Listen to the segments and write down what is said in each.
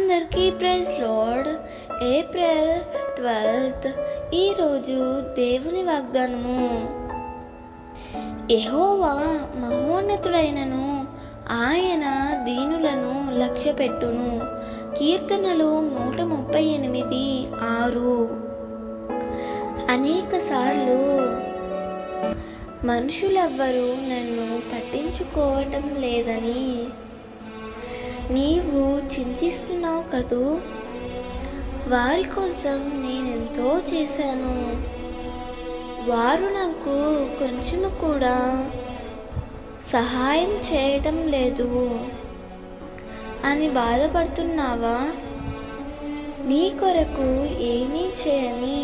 అందరికీ praise lord. April 12 ఈరోజు దేవుని వాగ్దానము. యెహోవా మహోన్నతుడైనను, ఆయన దీనులను లక్ష్యపెట్టును. కీర్తనలు 138:6. అనేక సార్లు మనుషులెవ్వరూ నన్ను పట్టించుకోవటం లేదని నీవు చింతిస్తున్నావు కదూ. వారి కోసం నేనెంతో చేశాను, వారు నాకు కొంచెము కూడా సహాయం చేయటం లేదు అని బాధపడుతున్నావా? నీ కొరకు ఏమీ చేయని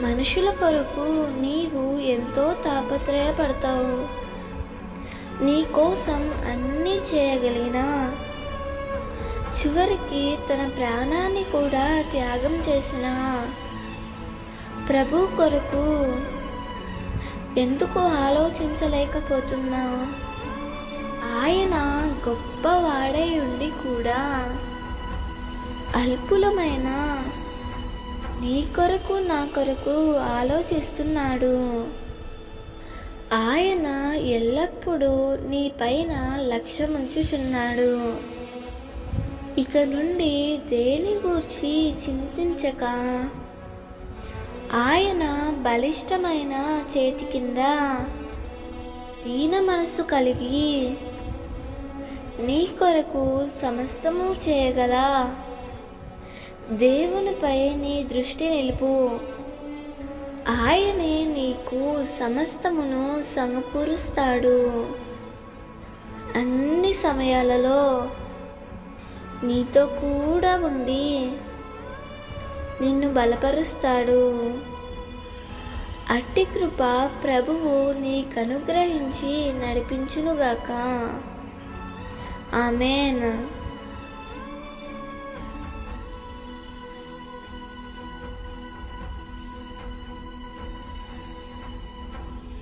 మనుషుల కొరకు నీవు ఎంతో తాపత్రయపడతావు. నీ కోసం అన్నీ చేయగలిగిన, చివరికి తన ప్రాణాన్ని కూడా త్యాగం చేసిన ప్రభు కొరకు ఎందుకు ఆలోచించలేకపోతున్నావు? ఆయన గొప్పవాడై ఉండి కూడా అల్పులమైన నీ కొరకు నా కొరకు ఆలోచిస్తున్నాడు. ఆయన ఎల్లప్పుడూ నీ పైన లక్ష్యముంచుచున్నాడు. ఇక నుండి దేని గూర్చి చింతించక, ఆయన బలిష్టమైన చేతి కింద దీన మనస్సు కలిగి నీ కొరకు సమస్తము చేయగల దేవునిపై నీ దృష్టి నిలుపు. ఆయనే నీకు సమస్తమును సమకూరుస్తాడు. అన్ని సమయాలలో నీతో కూడా ఉండి నిన్ను బలపరుస్తాడు. అట్టి కృప ప్రభువు నీకు అనుగ్రహించి నడిపించునుగాక. ఆమేన్.